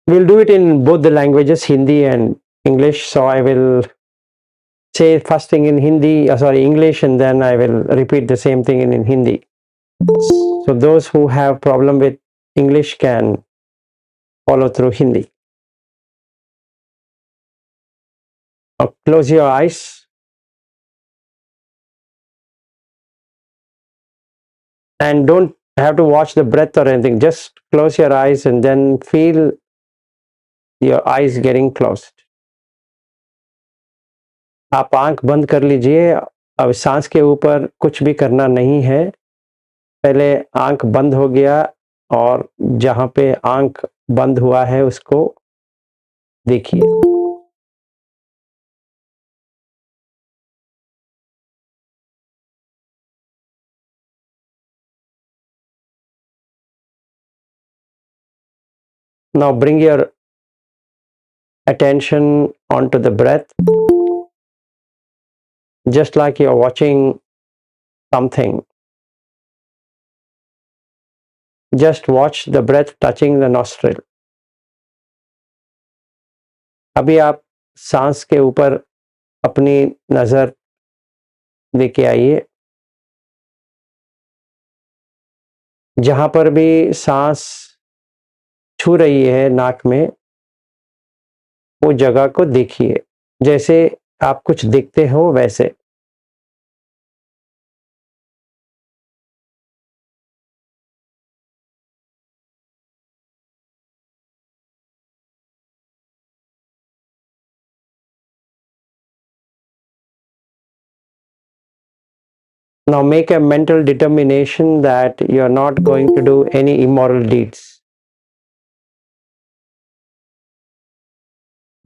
We'll do it in both the languages, Hindi and English. So I will say first thing in English, and then I will repeat the same thing in Hindi. So those who have problem with English can follow through Hindi. Now close your eyes and don't have to watch the breath or anything. Just close your eyes and then feel your eyes getting closed. आप आंख बंद कर लीजिए. अब सांस के ऊपर कुछ भी करना नहीं है. पहले आंख बंद हो गया और जहां पे आंख बंद हुआ है उसको देखिए. Now bring your attention onto the breath, just like you're watching something. Just watch the breath touching the nostril. अभी आप सांस के ऊपर अपनी नजर लेके आइए. जहां पर भी सांस छू रही है नाक में, वो जगह को देखिए जैसे आप कुछ देखते हो वैसे. Now make a mental determination that you are not going to do any immoral deeds.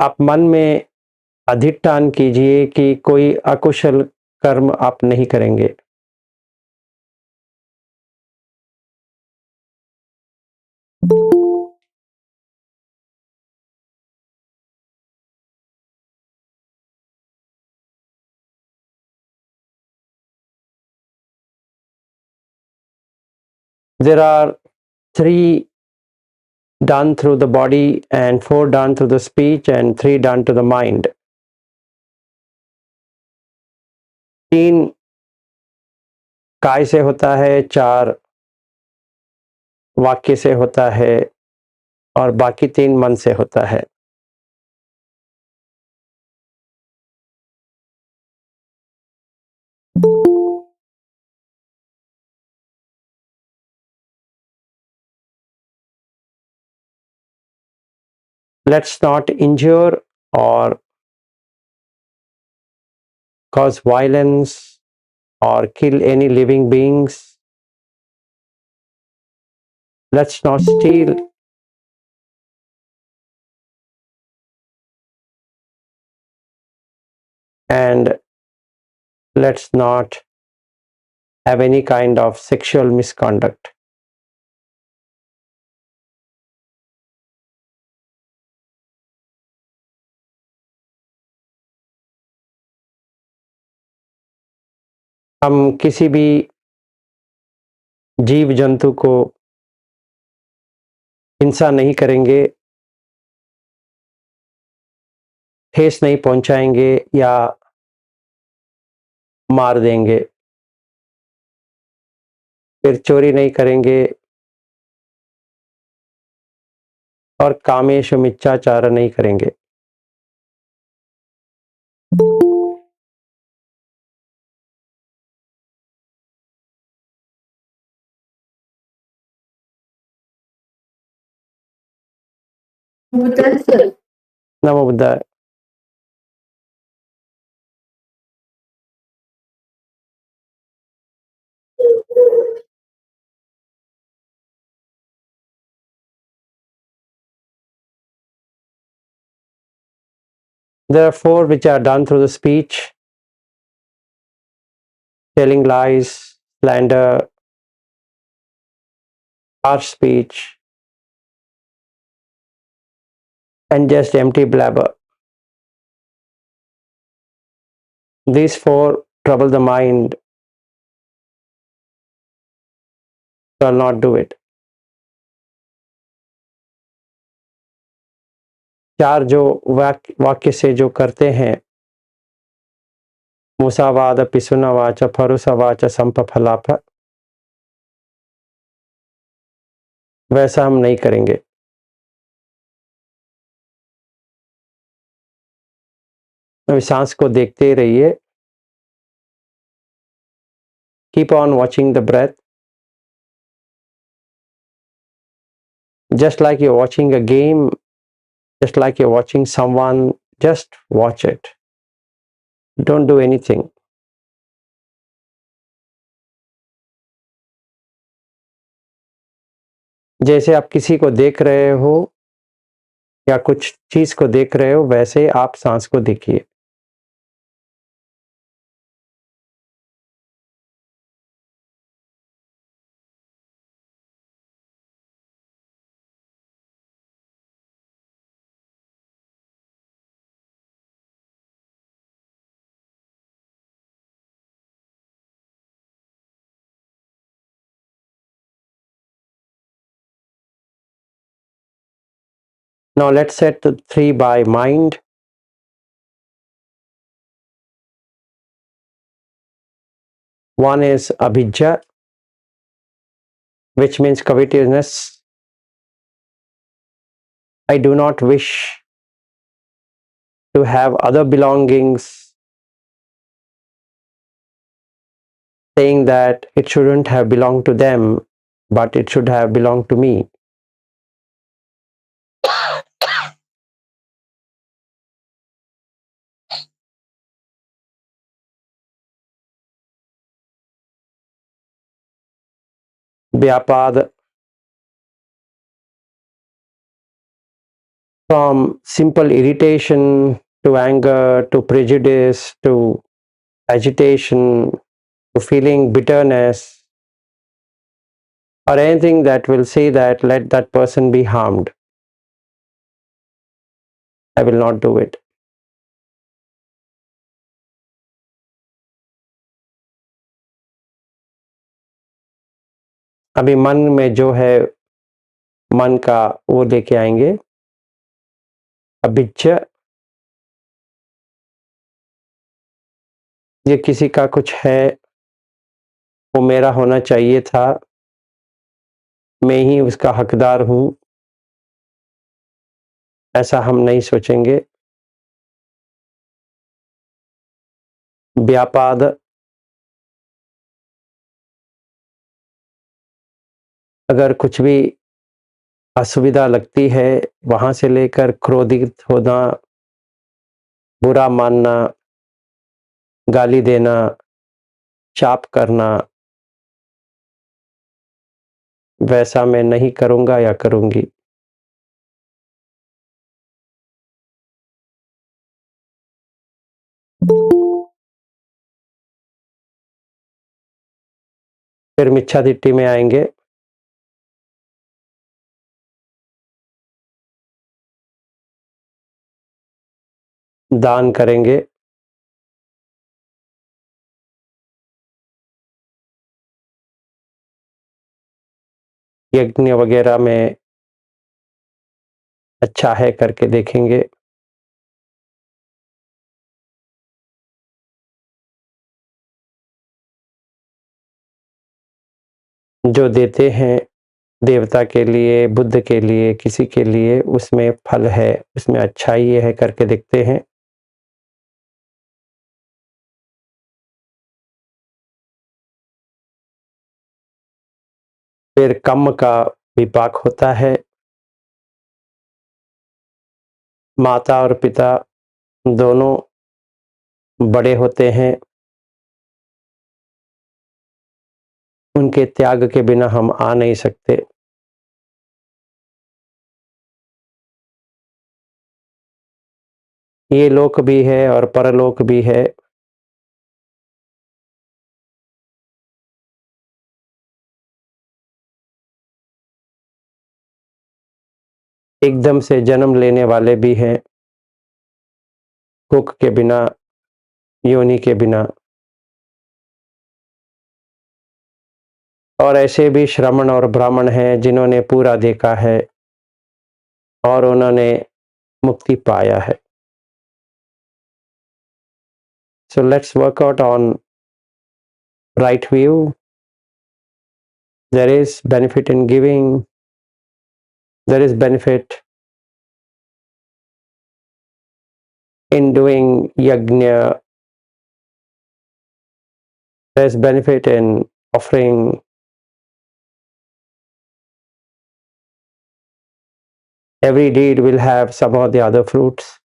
आप मन में अधिष्ठान कीजिए कि कोई अकुशल कर्म आप नहीं करेंगे. There are 3 done through the body and 4 done through the speech and 3 done to the mind. 3 काय से होता है, 4 वाक्य से होता है और बाकी 3 मन से होता है. Let's not injure or cause violence or kill any living beings. Let's not steal. And let's not have any kind of sexual misconduct. हम किसी भी जीव जंतु को हिंसा नहीं करेंगे, ठेस नहीं पहुंचाएंगे या मार देंगे. फिर चोरी नहीं करेंगे और कामेशु मिथ्याचार नहीं करेंगे. नमो बुद्धाय. There are 4 which are done through the speech: telling lies, slander, harsh speech, and just empty blabber. These 4 trouble the mind. Shall not do it. चार जो वाक्य से जो करते हैं, मुसावाद पिसुनवाच फरुसवाच संपफलाप, वैसा हम नहीं करेंगे। अभी सांस को देखते ही रहिए। Keep on watching the breath, just like you're watching a game, just like you're watching someone, just watch it. Don't do anything. जैसे आप किसी को देख रहे हो या कुछ चीज को देख रहे हो, वैसे आप सांस को देखिए। Now let's set the three by mind. One is abhijja, which means covetousness. I do not wish to have other belongings, saying that it shouldn't have belonged to them, but it should have belonged to me. Vyapad, from simple irritation to anger to prejudice to agitation to feeling bitterness or anything that will say that let that person be harmed. I will not do it. अभी मन में जो है मन का वो लेके आएंगे अभिज्ञ, ये किसी का कुछ है, वो मेरा होना चाहिए था, मैं ही उसका हकदार हूं, ऐसा हम नहीं सोचेंगे। व्यापाद, अगर कुछ भी असुविधा लगती है, वहां से लेकर क्रोधित होना, बुरा मानना, गाली देना, चाप करना, वैसा मैं नहीं करूंगा या करूंगी। फिर मिच्छादिट्ठी में आएंगे। दान करेंगे, यज्ञ वगैरह में अच्छा है करके देखेंगे। जो देते हैं देवता के लिए, बुद्ध के लिए, किसी के लिए, उसमें फल है, उसमें अच्छाई है करके देखते हैं। फिर कर्म का विपाक होता है। माता और पिता दोनों बड़े होते हैं, उनके त्याग के बिना हम आ नहीं सकते। ये लोक भी है और परलोक भी है। एकदम से जन्म लेने वाले भी हैं, कुक के बिना, योनि के बिना। और ऐसे भी श्रमण और ब्राह्मण हैं जिन्होंने पूरा देखा है और उन्होंने मुक्ति पाया है. So let's work out on right view. There is benefit in giving. There is benefit in doing yajna. There is benefit in offering. Every deed will have some of the other fruits.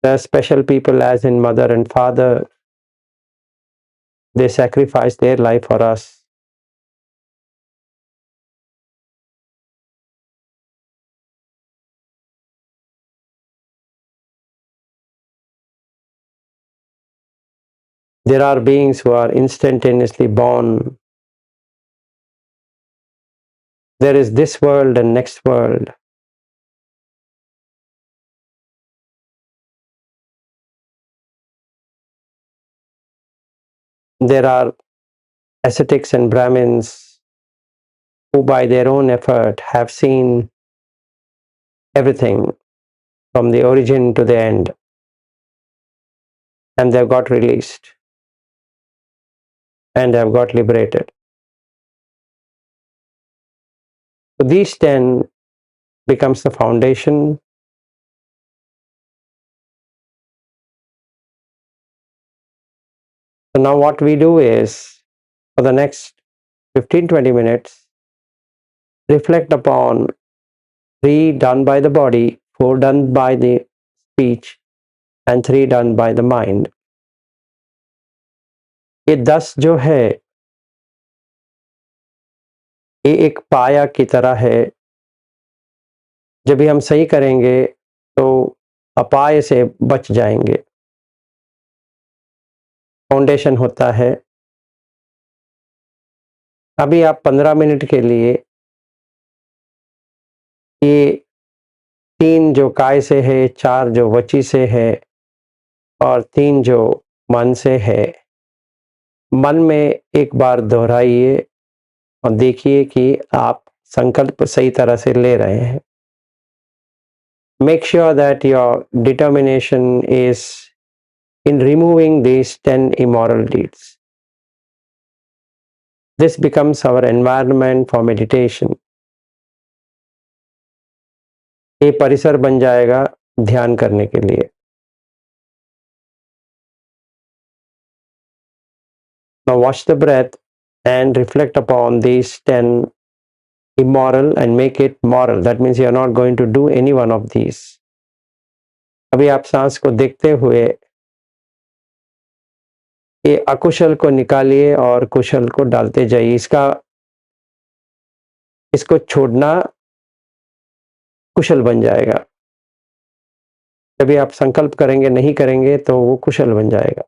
There are special people, as in mother and father. They sacrifice their life for us. There are beings who are instantaneously born. There is this world and next world. There are ascetics and Brahmins who, by their own effort, have seen everything from the origin to the end, and they've got released and have got liberated. So these 10 becomes the foundation. So now what we do is, for the next 15-20 minutes, reflect upon 3 done by the body, 4 done by the speech, and 3 done by the mind. ये 10 जो है, ये एक पाया की तरह है. जब भी हम सही करेंगे तो अपाय से बच जाएंगे. फाउंडेशन होता है. अभी आप 15 मिनट के लिए ये 3 जो काय से है, 4 जो वची से है और 3 जो मन से है, मन में एक बार दोहराइए और देखिए कि आप संकल्प सही तरह से ले रहे हैं. Make sure that your determination is in removing these 10 immoral deeds. This becomes our environment for meditation. ये परिसर बन जाएगा ध्यान करने के लिए. Now watch the breath and reflect upon these 10 immoral and make it moral. That means you are not going to do any one of these. अभी आप सांस को देखते हुए ये अकुशल को निकालिए और कुशल को डालते जाइए. इसको छोड़ना कुशल बन जाएगा. जब आप संकल्प करेंगे नहीं करेंगे तो वो कुशल बन जाएगा.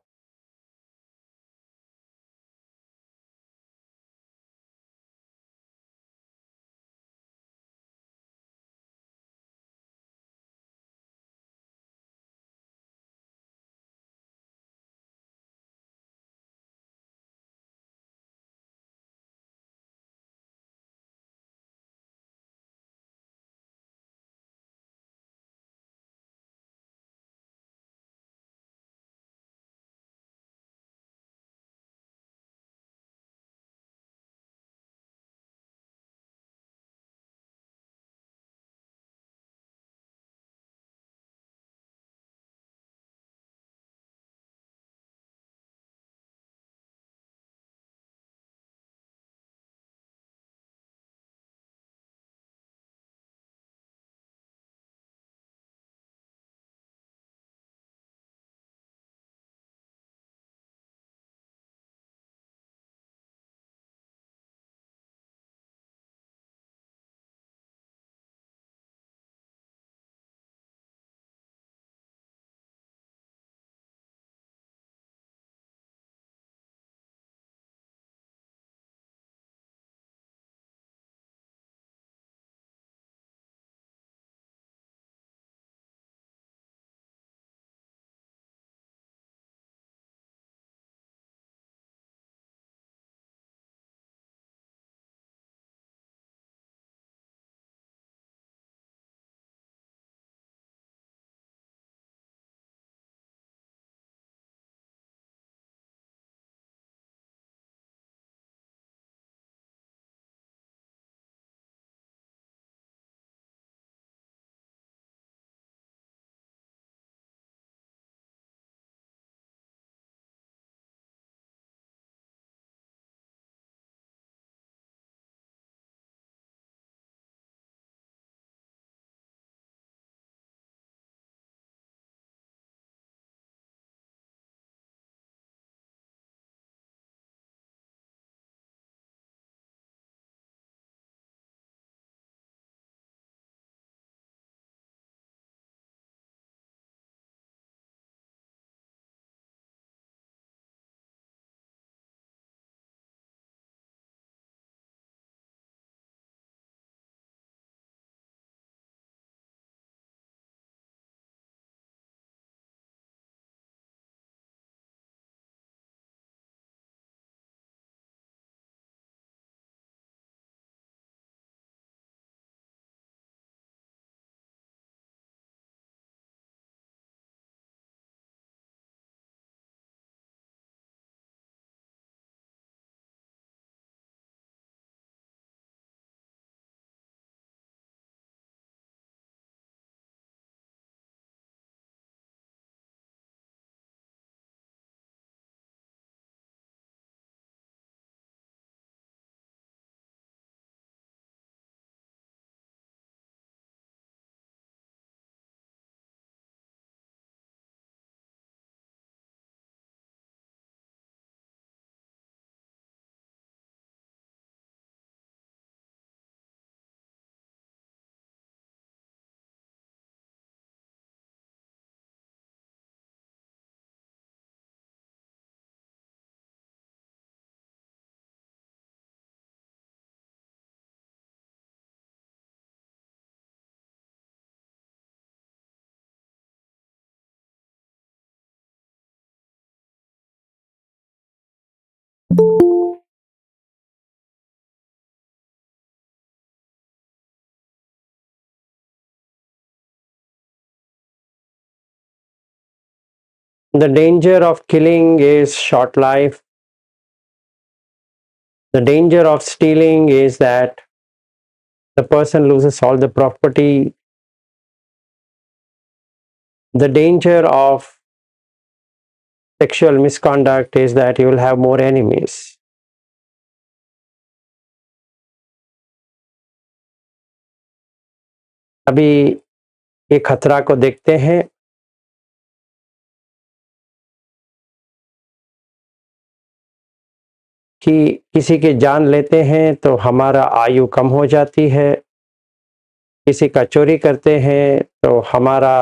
The danger of killing is short life. The danger of stealing is that the person loses all the property. The danger of sexual misconduct is that you will have more enemies. अभी ये खतरा को देखते हैं। कि किसी की जान लेते हैं तो हमारा आयु कम हो जाती है, किसी का चोरी करते हैं तो हमारा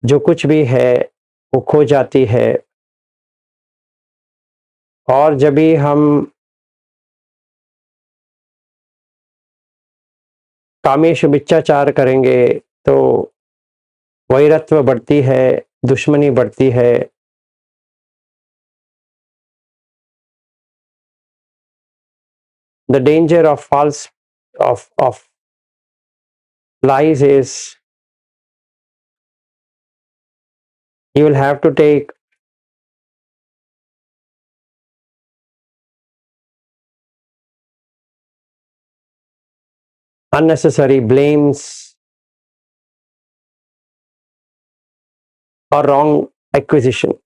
जो कुछ भी है वो खो जाती है, और जब भी हम कामेश मिथ्याचार करेंगे तो वैरत्व बढ़ती है, दुश्मनी बढ़ती है। The danger of of lies is you will have to take unnecessary blames or wrong acquisition.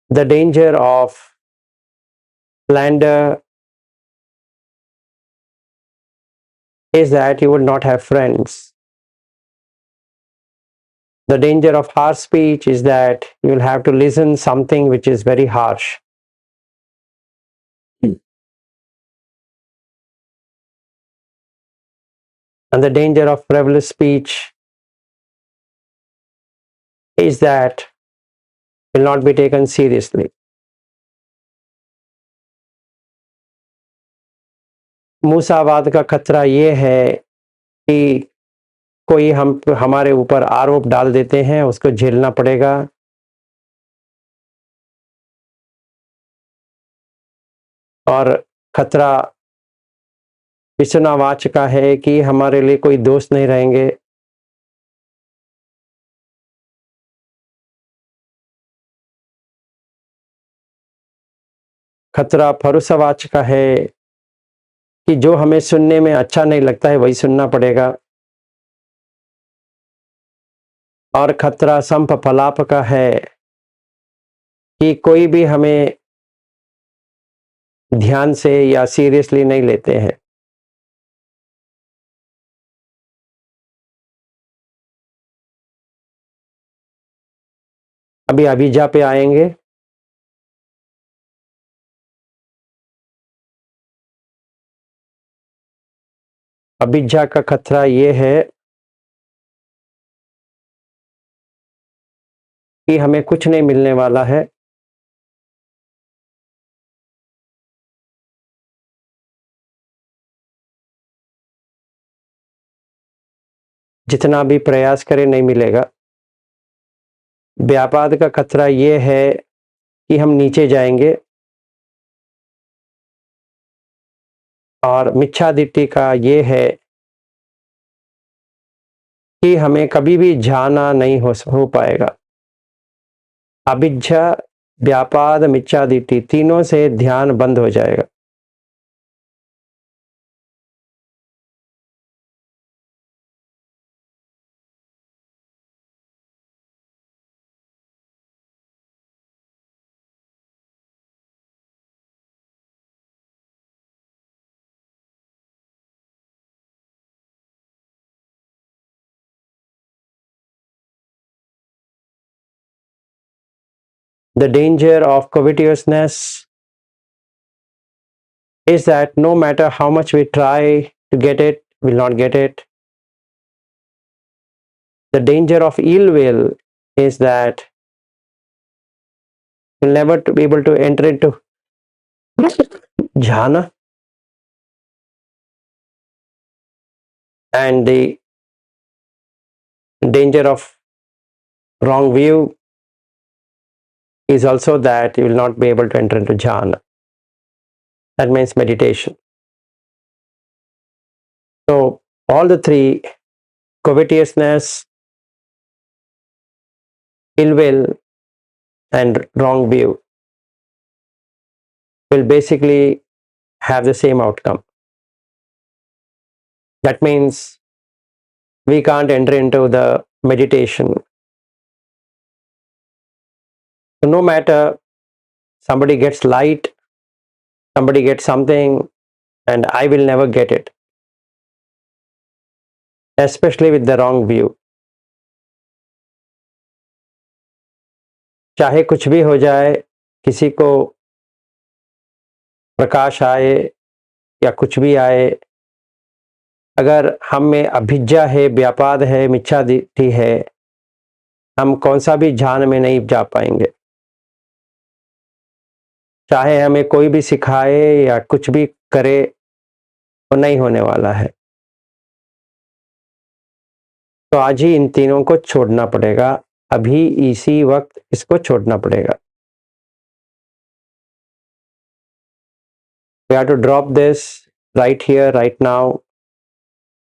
The danger of slander is that you will not have friends. The danger of harsh speech is that you will have to listen something which is very harsh. And the danger of frivolous speech is that will not be taken seriously. मूसावाद का खतरा ये है कि कोई हमारे ऊपर आरोप डाल देते हैं, उसको झेलना पड़ेगा। और खतरा विश्वनावाच का है कि हमारे लिए कोई दोस्त नहीं रहेंगे। खतरा फरुसवाच का है कि जो हमें सुनने में अच्छा नहीं लगता है वही सुनना पड़ेगा। और खतरा संप फलाप का है कि कोई भी हमें ध्यान से या सीरियसली नहीं लेते हैं। अभी अभिजा पे आएंगे। अभिजा का खतरा ये है कि हमें कुछ नहीं मिलने वाला है। जितना भी प्रयास करें नहीं मिलेगा। व्यापाद का खतरा ये है कि हम नीचे जाएंगे। और मिच्छादिट्ठि का ये है कि हमें कभी भी जाना नहीं हो पाएगा। अभिज्ञा, व्यापाद, मिच्छादिट्ठि तीनों से ध्यान बंद हो जाएगा। The danger of covetousness is that no matter how much we try to get it, we'll not get it. The danger of ill will is that you'll never be able to enter into jhana. And the danger of wrong view is also that you will not be able to enter into jhana. That means meditation. So all the three, covetousness, ill will, and wrong view, will basically have the same outcome. That means we can't enter into the meditation. So no matter somebody gets light, somebody gets something, and I will never get it, especially with the wrong view. चाहे कुछ भी हो जाए, किसी को प्रकाश आए या कुछ भी आए, अगर हम में अभिज्ञा है, व्यापाद है, मिच्छादिति है, हम कौन सा भी ध्यान में नहीं जा पाएंगे। चाहे हमें कोई भी सिखाए या कुछ भी करे, तो नहीं होने वाला है। तो आज ही इन तीनों को छोड़ना पड़ेगा, अभी इसी वक्त इसको छोड़ना पड़ेगा। We have to drop this right here, right now,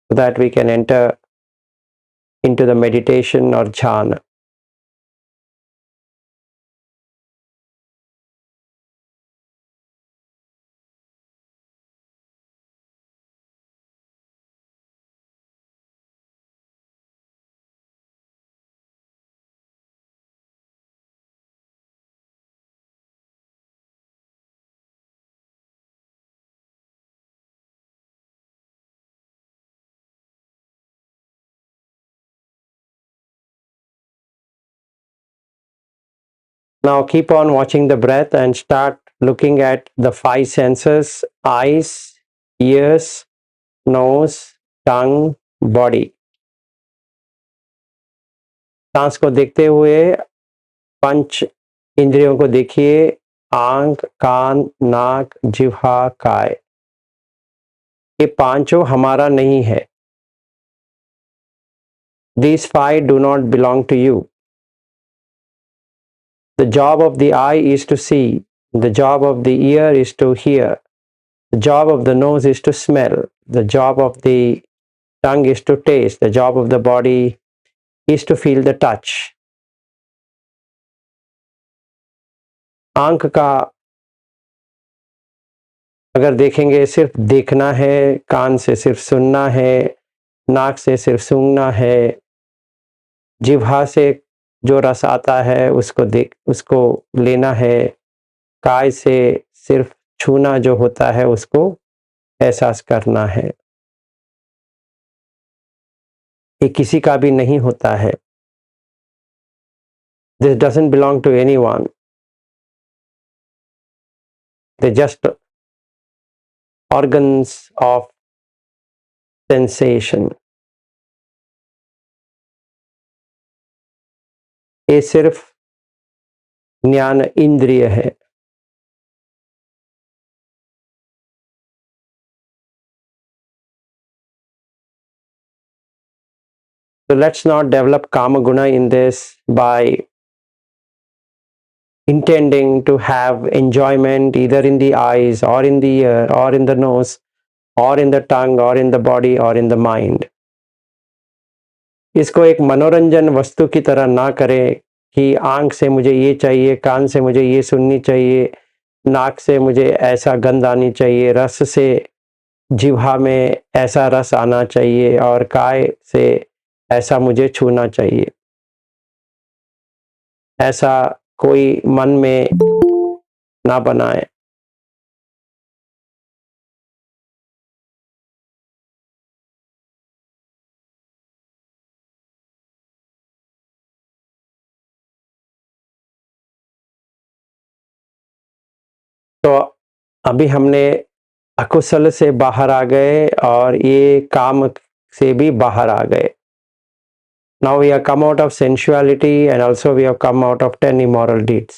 so that we can enter into the meditation or jhana. Now keep on watching the breath and start looking at the five senses: eyes, ears, nose, tongue, body. सांस को देखते हुए पंच इंद्रियों को देखिए: आंख, कान, नाक, जिह्वा, काय। ये पांचों हमारा नहीं है। These five do not belong to you. The job of the eye is to see. The job of the ear is to hear. The job of the nose is to smell. The job of the tongue is to taste. The job of the body is to feel the touch. आंख का अगर देखेंगे सिर्फ देखना है, कान से सिर्फ सुनना है, नाक से सिर्फ सूंघना है, जिह्वा से जो रस आता है उसको लेना है, काय से सिर्फ छूना जो होता है उसको एहसास करना है। ये किसी का भी नहीं होता है। This doesn't belong to anyone. They're just organs of sensation. ये सिर्फ ज्ञान इंद्रिय है। So let's not develop kama guna in this by intending to have enjoyment either in the eyes or in the ear or in the nose or in the tongue or in the body or in the mind. इसको एक मनोरंजन वस्तु की तरह ना करें कि आंख से मुझे ये चाहिए, कान से मुझे ये सुननी चाहिए, नाक से मुझे ऐसा गंध आनी चाहिए, रस से जिह्वा में ऐसा रस आना चाहिए और काय से ऐसा मुझे छूना चाहिए। ऐसा कोई मन में ना बनाए। तो अभी हमने अकुशल से बाहर आ गए और ये काम से भी बाहर आ गए। Now we have come out of sensuality and also we have come out of 10 immoral deeds.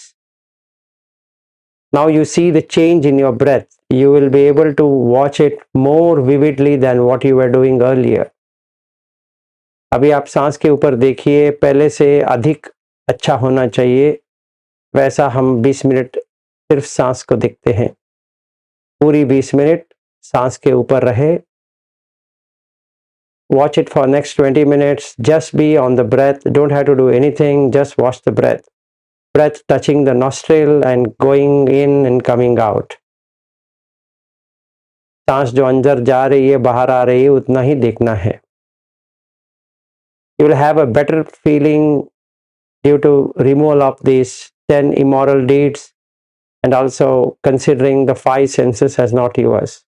Now you see the change in your breath. You will be able to watch it more vividly than what you were doing earlier. अभी आप सांस के ऊपर देखिए, पहले से अधिक अच्छा होना चाहिए। वैसा हम 20 मिनट सिर्फ सांस को देखते हैं। पूरी 20 मिनट सांस के ऊपर रहे watch it for next 20 minutes. Just be on the breath. Don't have to do anything. Just watch the breath. Breath touching the nostril and going in and coming out. सांस जो अंदर जा रही है बाहर आ रही है उतना ही देखना है. You will have a better feeling due to removal of these 10 immoral deeds and also considering the 5 senses as not yours.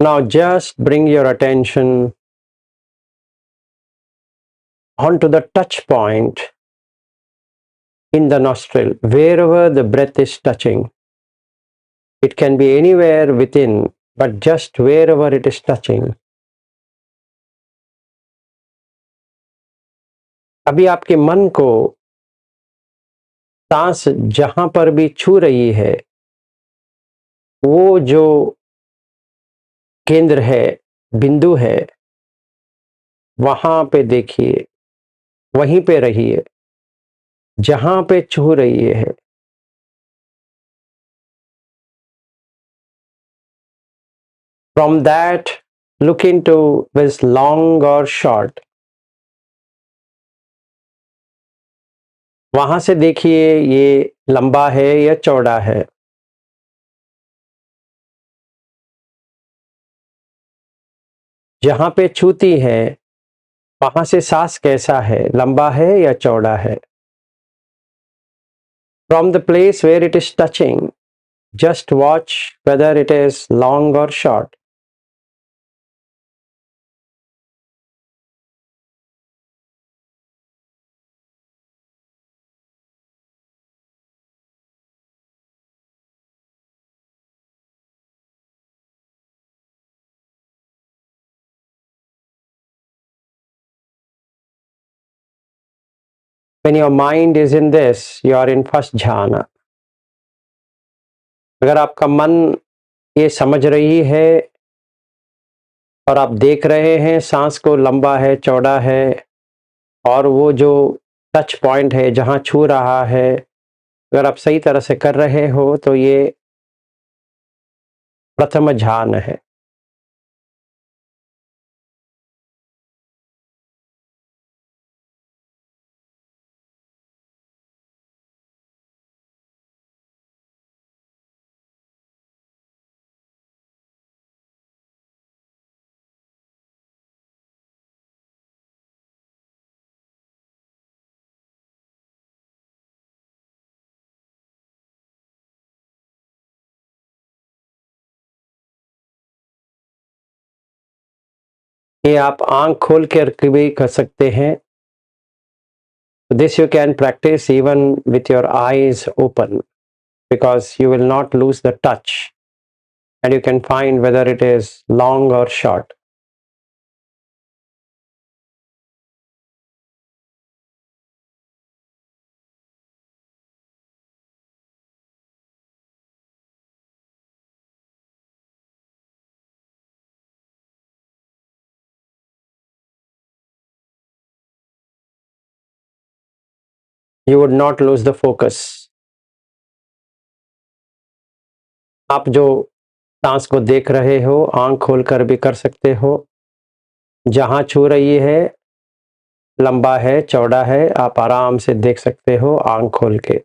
Now just bring your attention onto the touch point in the nostril, wherever the breath is touching. It can be anywhere within, but just wherever it is touching. अभी आपके मन को सांस जहां पर भी छू रही है वो जो केंद्र है, बिंदु है, वहां पे देखिए, वहीं पे रहिए जहां पे छू रही है. From that, look into this long or short. वहां से देखिए ये लंबा है या चौड़ा है. जहां पे छूती है वहां से सांस कैसा है, लंबा है या चौड़ा है. From the place where it is touching, just watch whether it is long or short. When your mind is in this, you are in first jhana. अगर आपका मन ये समझ रही है और आप देख रहे हैं सांस को लंबा है चौड़ा है और वो जो टच पॉइंट है जहाँ छू रहा है, अगर आप सही तरह से कर रहे हो तो ये प्रथम ध्यान है। ये आप आँख खोल कर भी कर सकते हैं। This you can practice even with your eyes open, because you will not lose the touch and you can find whether it is long or short. You would not lose the focus. आप जो सांस को देख रहे हो, आँख खोलकर भी कर सकते हो। जहाँ छू रही है, लंबा है, चौड़ा है, आप आराम से देख सकते हो आँख खोल के।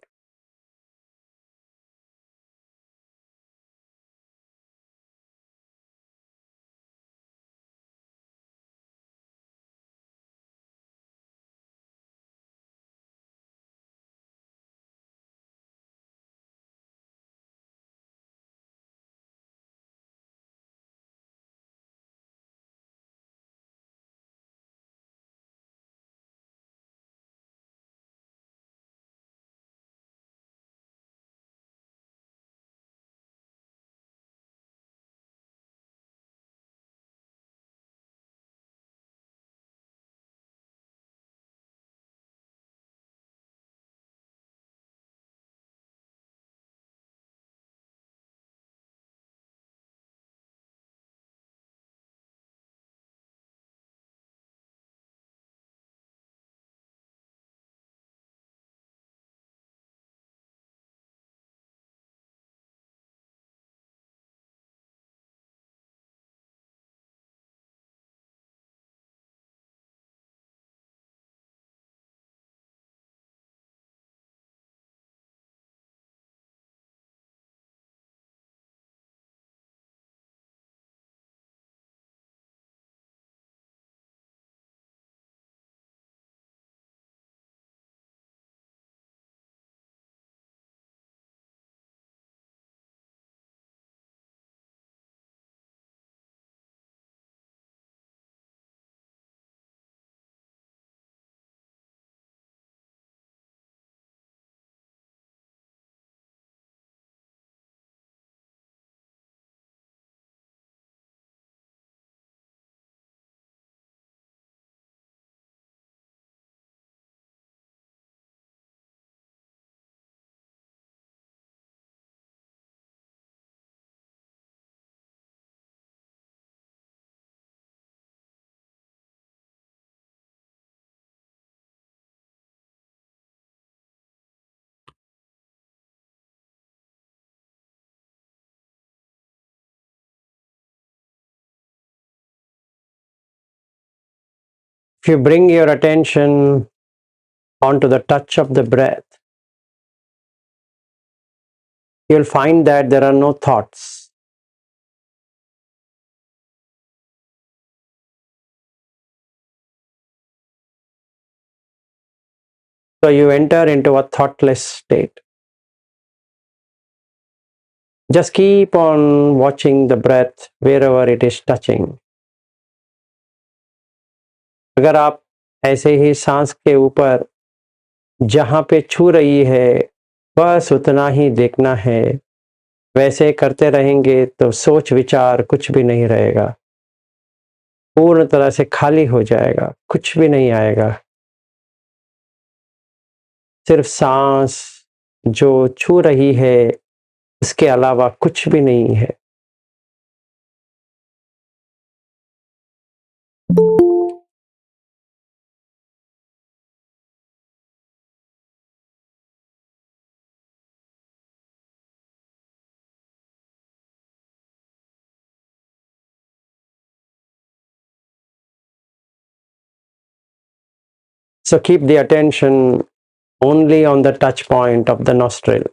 If you bring your attention onto the touch of the breath, you'll find that there are no thoughts. So you enter into a thoughtless state. Just keep on watching the breath wherever it is touching. अगर आप ऐसे ही सांस के ऊपर जहाँ पे छू रही है बस उतना ही देखना है, वैसे करते रहेंगे तो सोच विचार कुछ भी नहीं रहेगा, पूर्ण तरह से खाली हो जाएगा, कुछ भी नहीं आएगा। सिर्फ सांस जो छू रही है उसके अलावा कुछ भी नहीं है। So keep the attention only on the touch point of the nostril.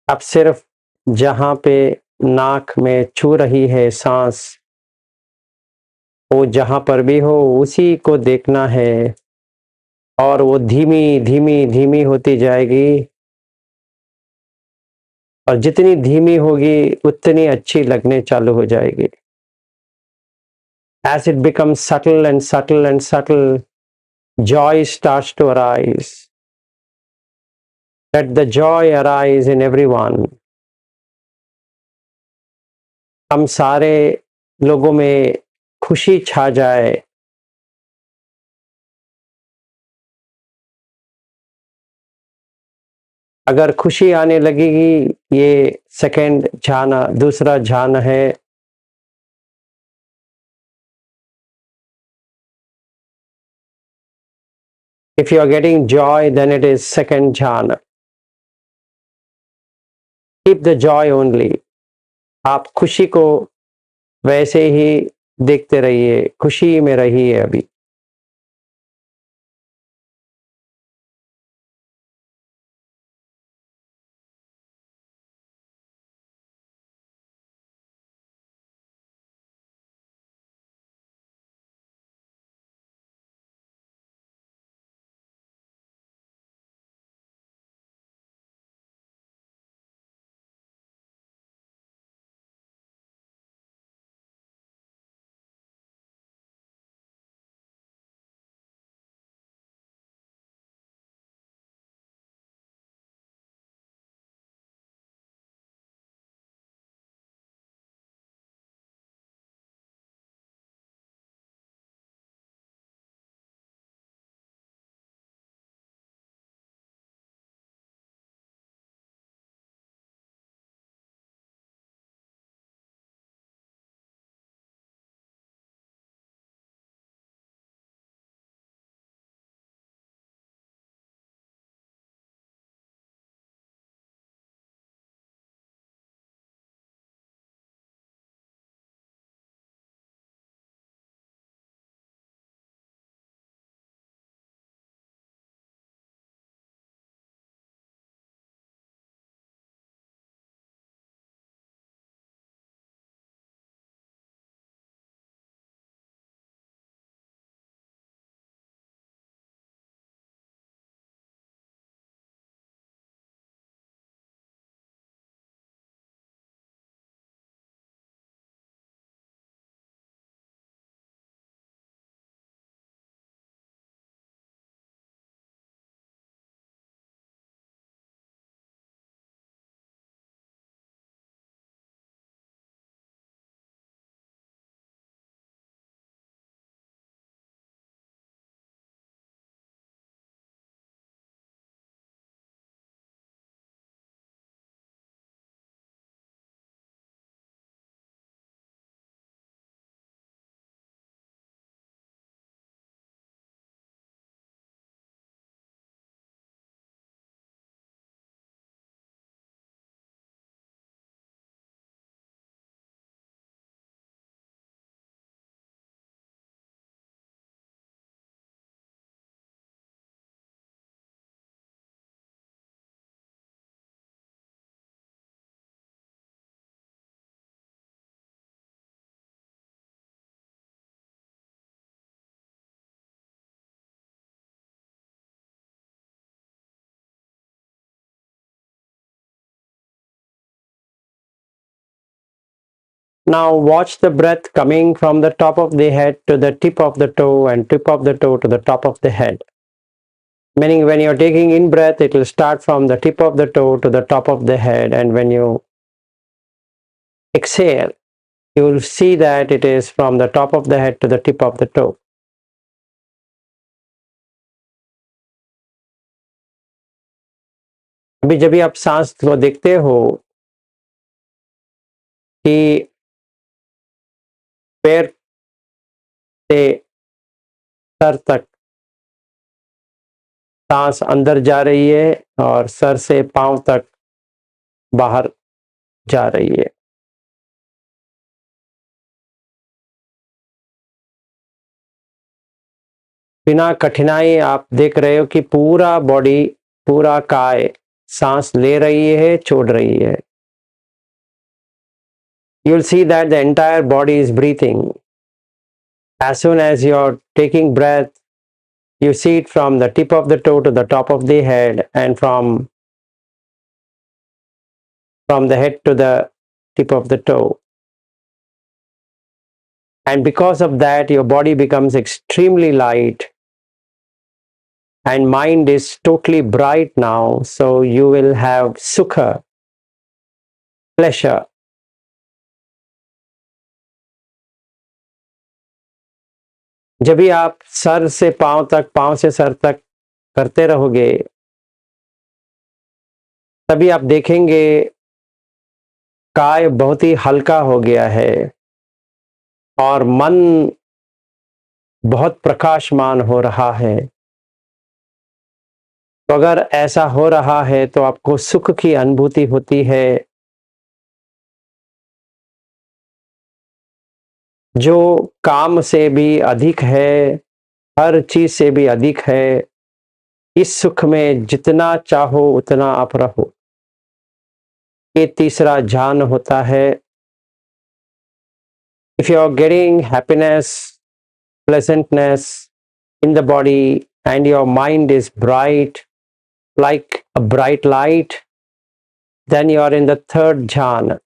अब सिर्फ जहां पे नाक में छू रही है सांस, वो जहां पर भी हो उसी को देखना है, और वो धीमी धीमी धीमी होती जाएगी, और जितनी धीमी होगी उतनी अच्छी लगने चालू हो जाएगी. As it becomes subtle and subtle and subtle, joy starts to arise. Let the joy arise in everyone. हम सारे लोगों में खुशी छा जाए. अगर खुशी आने लगेगी, ये सेकंड ध्यान, दूसरा ध्यान है. If you are getting joy, then it is second jhana. Keep the joy only. आप खुशी को वैसे ही देखते रहिए, खुशी में रहिए अभी. Now watch the breath coming from the top of the head to the tip of the toe, and tip of the toe to the top of the head. Meaning when you're taking in breath, it will start from the tip of the toe to the top of the head, and when you exhale, you will see that it is from the top of the head to the tip of the toe. अभी जब भी आप सांस को देखते हो कि पैर से सर तक सांस अंदर जा रही है और सर से पांव तक बाहर जा रही है. बिना कठिनाई आप देख रहे हो कि पूरा बॉडी, पूरा काय सांस ले रही है, छोड़ रही है. You'll see that the entire body is breathing. As soon as you're taking breath, you see it from the tip of the toe to the top of the head, and from the head to the tip of the toe. And because of that, your body becomes extremely light and mind is totally bright now. So you will have sukha, pleasure. जब भी आप sir से पांव तक, पांव से sir तक करते रहोगे, तभी आप देखेंगे काय बहुत ही हल्का हो गया है और मन बहुत प्रकाशमान हो रहा है. तो अगर ऐसा हो रहा है तो आपको सुख की अनुभूति होती है, जो काम से भी अधिक है, हर चीज से भी अधिक है. इस सुख में जितना चाहो उतना आप रहो. ये तीसरा ध्यान होता है. If you are getting happiness, pleasantness in the body and your mind is bright like a bright light, then you are in the third jhana.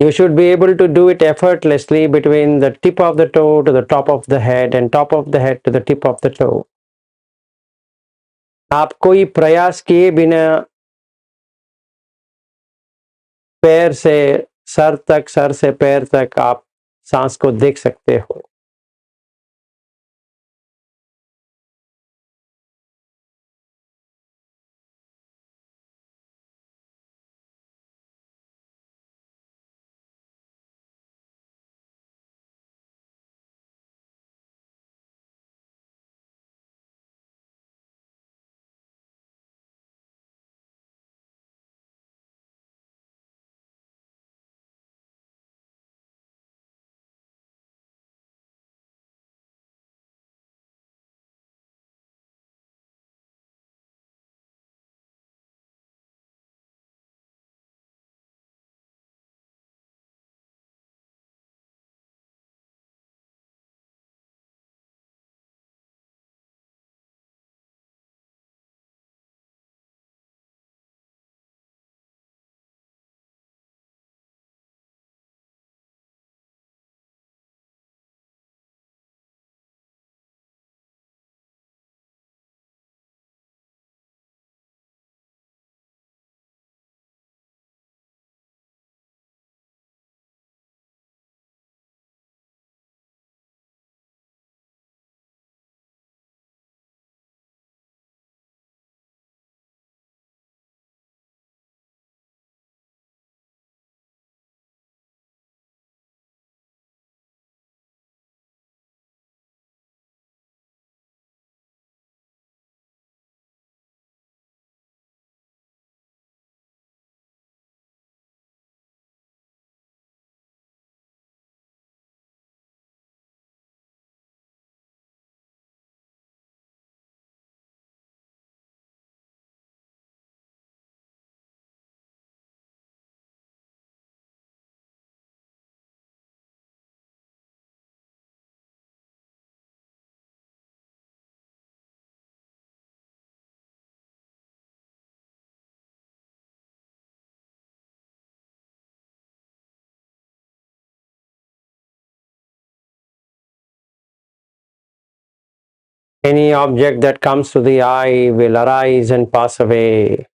You should be able to do it effortlessly between the tip of the toe to the top of the head and top of the head to the tip of the toe. आप कोई प्रयास किए बिना पैर से sir तक, sir से पैर तक आप सांस को देख सकते हो. Any object that comes to the eye will arise and pass away.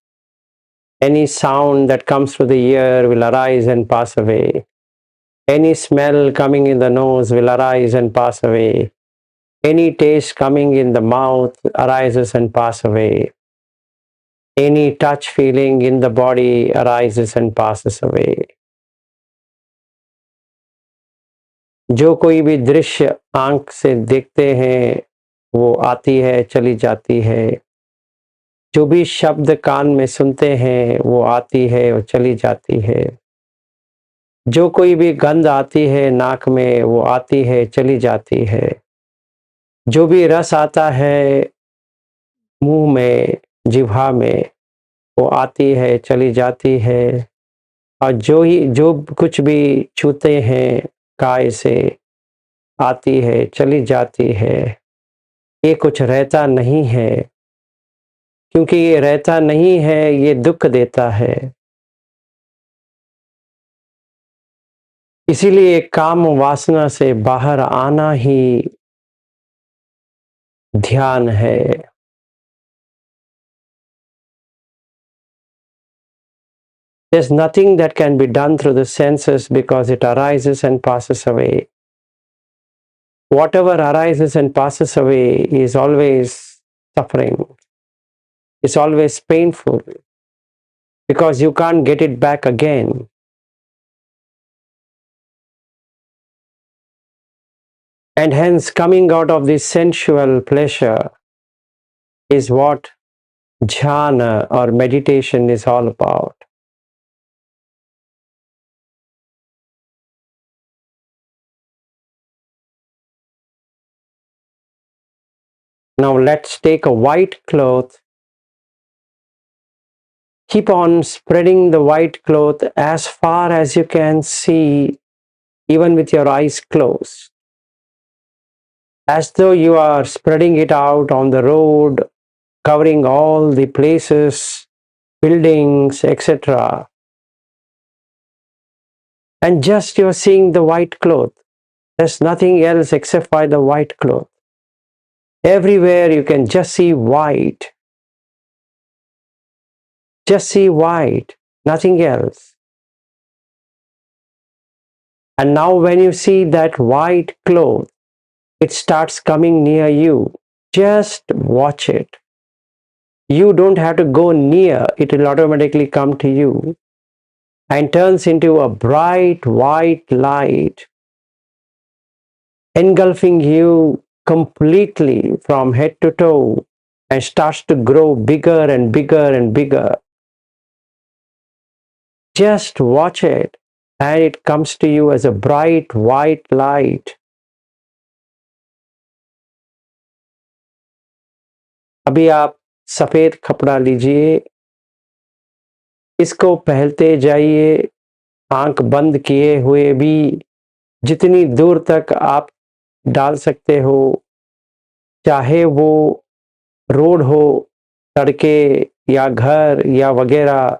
Any sound that comes to the ear will arise and pass away. Any smell coming in the nose will arise and pass away. Any taste coming in the mouth arises and pass away. Any touch feeling in the body arises and passes away. जो कोई भी दृश्य आंख से देखते हैं वो आती है चली जाती है, जो भी शब्द कान में सुनते हैं वो आती है और चली जाती है, जो कोई भी गंध आती है नाक में वो आती है चली जाती है, जो भी रस आता है मुंह में जिह्वा में वो आती है चली जाती है, और जो कुछ भी छूते हैं काय से आती है चली जाती है। ये कुछ रहता नहीं है, क्योंकि ये रहता नहीं है ये दुख देता है। इसीलिए काम वासना से बाहर आना ही ध्यान है। There's nothing that can be done through the senses because it arises and passes away. Whatever arises and passes away is always suffering. It's always painful because you can't get it back again. And hence, coming out of this sensual pleasure is what jhana or meditation is all about. Now let's take a white cloth. Keep on spreading the white cloth as far as you can see, even with your eyes closed, as though you are spreading it out on the road, covering all the places, buildings, etc. And just you're seeing the white cloth. There's nothing else except by the white cloth. Everywhere you can just see white. Just see white, nothing else. And now when you see that white cloth, it starts coming near you. Just watch it. You don't have to go near, it will automatically come to you and turns into a bright white light, engulfing you completely from head to toe, and starts to grow bigger and bigger and bigger. Just watch it, and it comes to you as a bright white light. अभी आप सफेद कपड़ा लीजिए, इसको पहनते जाइए, आंख बंद किए हुए भी जितनी दूर तक आप डाल सकते हो, चाहे वो रोड हो, सड़कें या घर या वगैरह,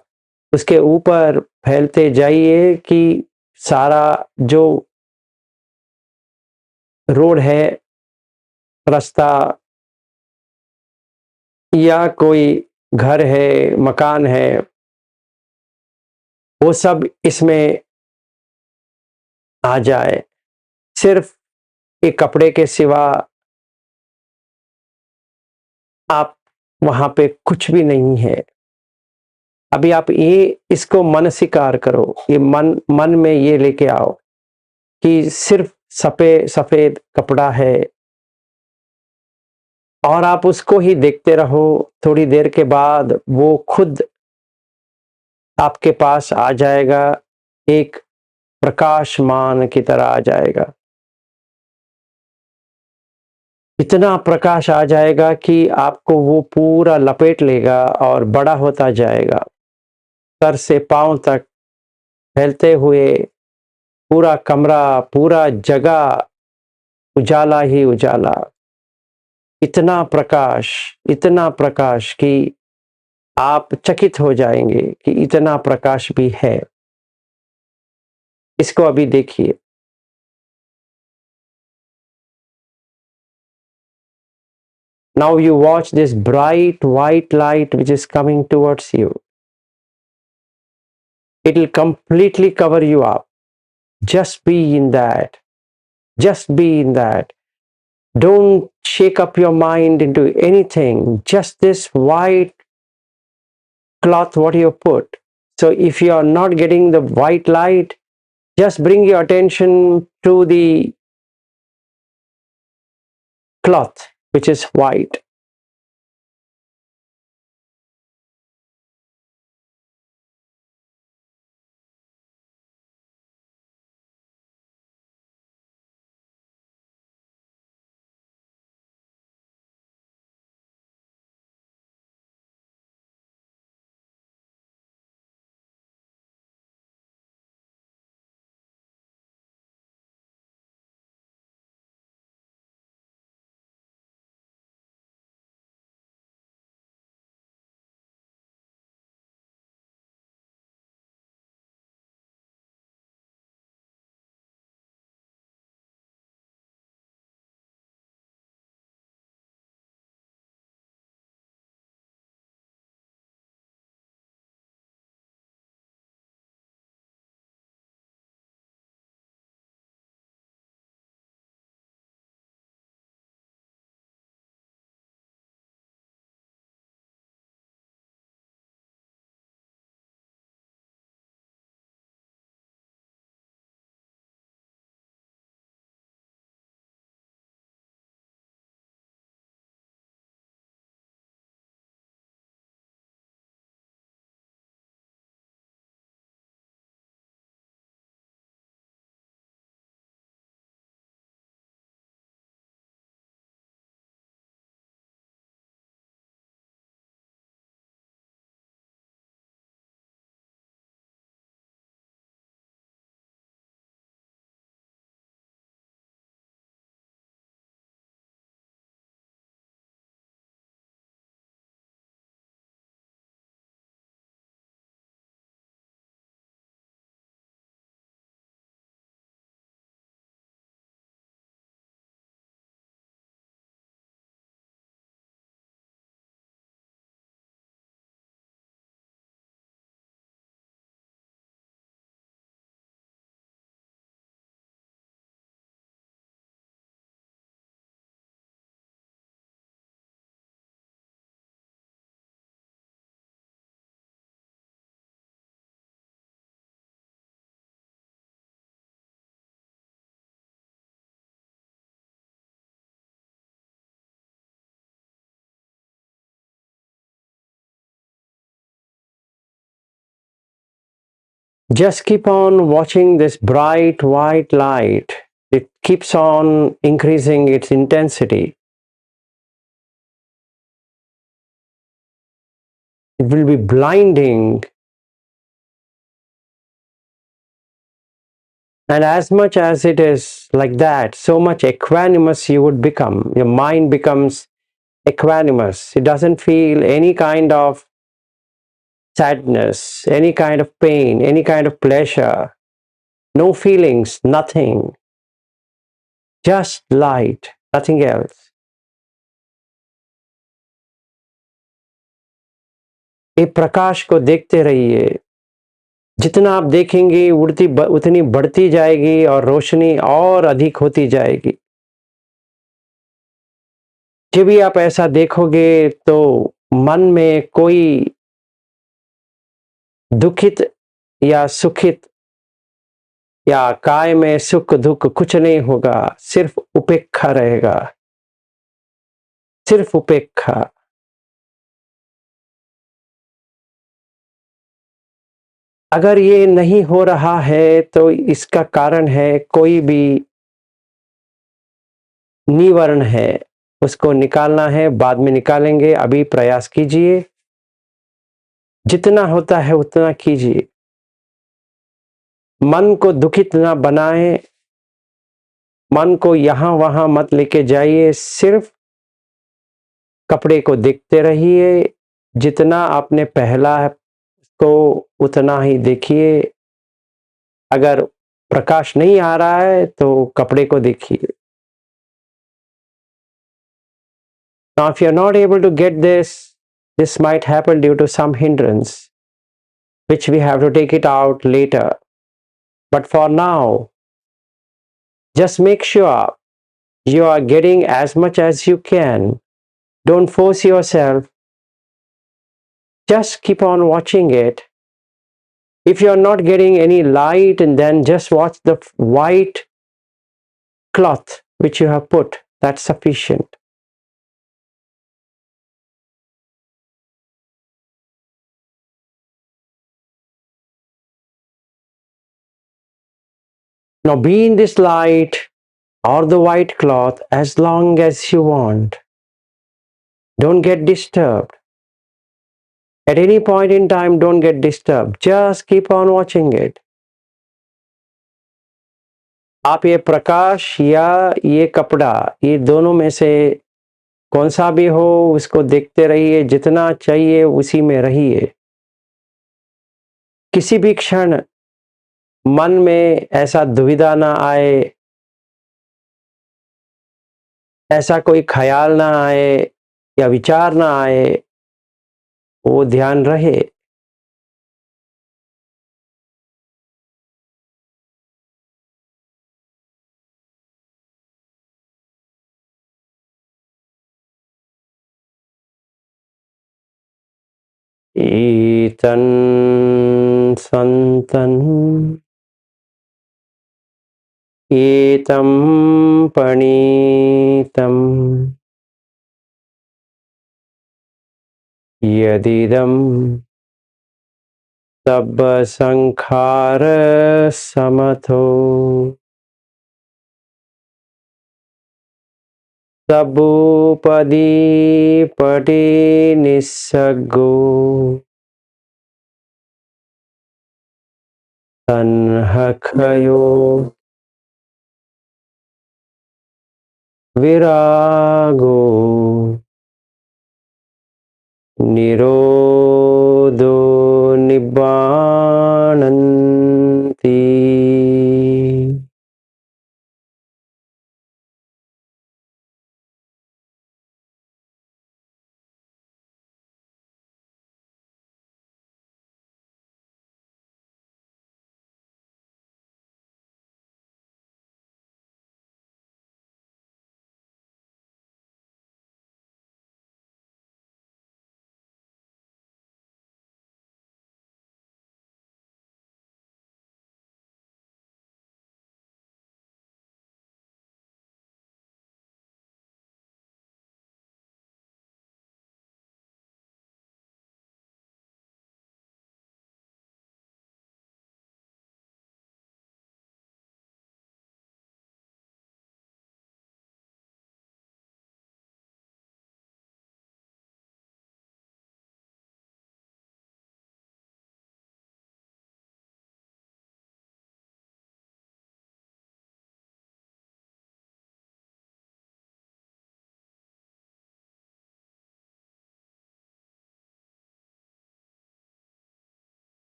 उसके ऊपर फैलते जाइए कि सारा जो रोड है, रास्ता या कोई घर है, मकान है, वो सब इसमें आ जाए। सिर्फ एक कपड़े के सिवा आप वहां पे कुछ भी नहीं है। अभी आप ये इसको मन स्वीकार करो, ये मन में ये लेके आओ कि सिर्फ सफेद कपड़ा है, और आप उसको ही देखते रहो। थोड़ी देर के बाद वो खुद आपके पास आ जाएगा, एक प्रकाशमान की तरह आ जाएगा। इतना प्रकाश आ जाएगा कि आपको वो पूरा लपेट लेगा और बड़ा होता जाएगा, सर से पांव तक फैलते हुए पूरा कमरा, पूरा जगह उजाला ही उजाला। इतना प्रकाश कि आप चकित हो जाएंगे कि इतना प्रकाश भी है। इसको अभी देखिए। Now you watch this bright white light which is coming towards you. It will completely cover you up. Just be in that. Just be in that. Don't shake up your mind into anything. Just this white cloth what you put. So if you are not getting the white light, just bring your attention to the cloth which is white. Just keep on watching this bright white light. It keeps on increasing its intensity. It will be blinding. And as much as it is like that, so much equanimous you would become. Your mind becomes equanimous. It doesn't feel any kind of sadness, any kind of pain, any kind of pleasure. No feelings, nothing. Just light, nothing else. ये प्रकाश को देखते रहिए. जितना आप देखेंगे उतनी बढ़ती जाएगी और रोशनी और अधिक होती जाएगी. जब भी आप ऐसा देखोगे तो मन में कोई दुखित या सुखित या काय में सुख दुख कुछ नहीं होगा. सिर्फ उपेक्षा रहेगा. सिर्फ उपेक्षा. अगर ये नहीं हो रहा है तो इसका कारण है कोई भी निवरण है. उसको निकालना है. बाद में निकालेंगे. अभी प्रयास कीजिए. जितना होता है उतना कीजिए. मन को दुखित ना बनाएं. मन को यहां वहां मत लेके जाइए. सिर्फ कपड़े को देखते रहिए. जितना आपने पहला को उतना ही देखिए. अगर प्रकाश नहीं आ रहा है तो कपड़े को देखिए. Now if you're not able to get this might happen due to some hindrance which we have to take it out later. But for now, just make sure you are getting as much as you can. Don't force yourself. Just keep on watching it. If you're not getting any light, and then just watch the white cloth which you have put, That's sufficient. Now be in this light or the white cloth as long as you want. Don't get disturbed. At any point in time, don't get disturbed. Just keep on watching it. आप ये प्रकाश या ये कपड़ा, ये दोनों में से कौन सा भी हो, उसको देखते रहिए. जितना चाहिए उसी में रहिए. किसी भी क्षण मन में ऐसा दुविधा ना आए, ऐसा कोई ख्याल ना आए या विचार ना आए, वो ध्यान रहे. ईतन संतन एतं पणीतं यदिदं सब्बसंखार समथो सबूपदी पटी निस्सगो तन्हखयो विरागो निरोधो निब्बाणन्ति.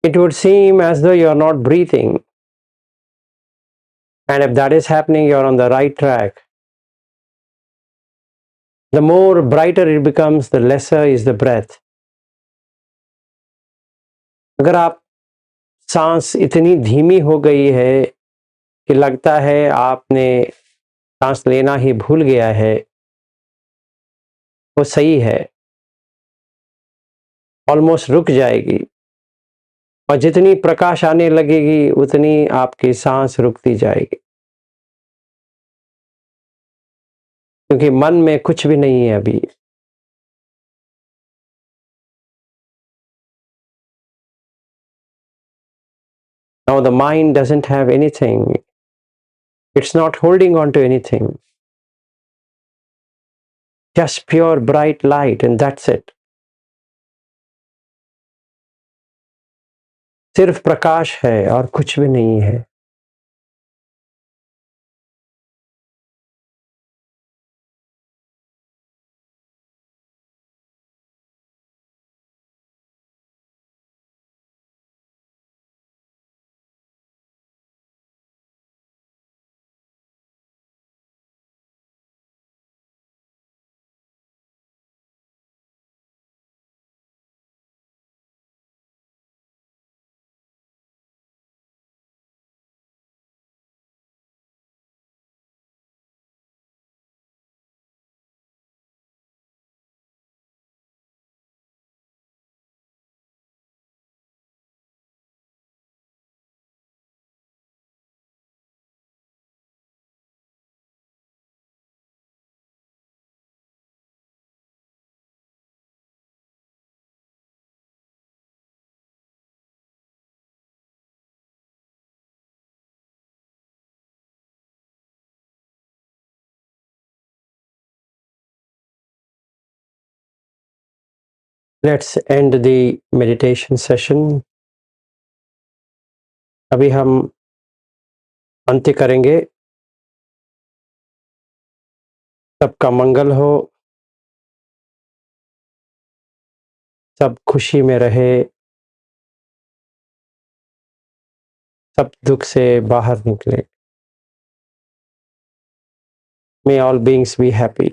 It would seem as though you are not breathing. And if that is happening, you are on the right track. The more brighter it becomes, the lesser is the breath. अगर आप सांस इतनी धीमी हो गई है कि लगता है आपने सांस लेना ही भूल गया है, वो सही है. ऑलमोस्ट रुक जाएगी. और जितनी प्रकाश आने लगेगी उतनी आपकी सांस रुकती जाएगी. क्योंकि मन में कुछ भी नहीं है अभी. Now the mind doesn't have anything. It's not holding on to anything. Just pure bright light, and that's it. सिर्फ प्रकाश है और कुछ भी नहीं है. Let's end the meditation session. अभी हम अंत्य करेंगे. सबका मंगल हो, सब खुशी में रहे, सब दुख से बाहर निकले. May all beings be happy.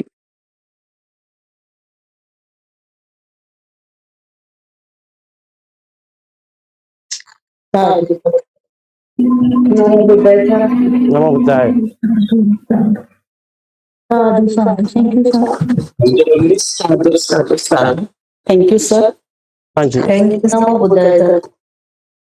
Namo Buddhaya. Thank you, sir. हाँ जी. Thank you, Namo Buddhaya.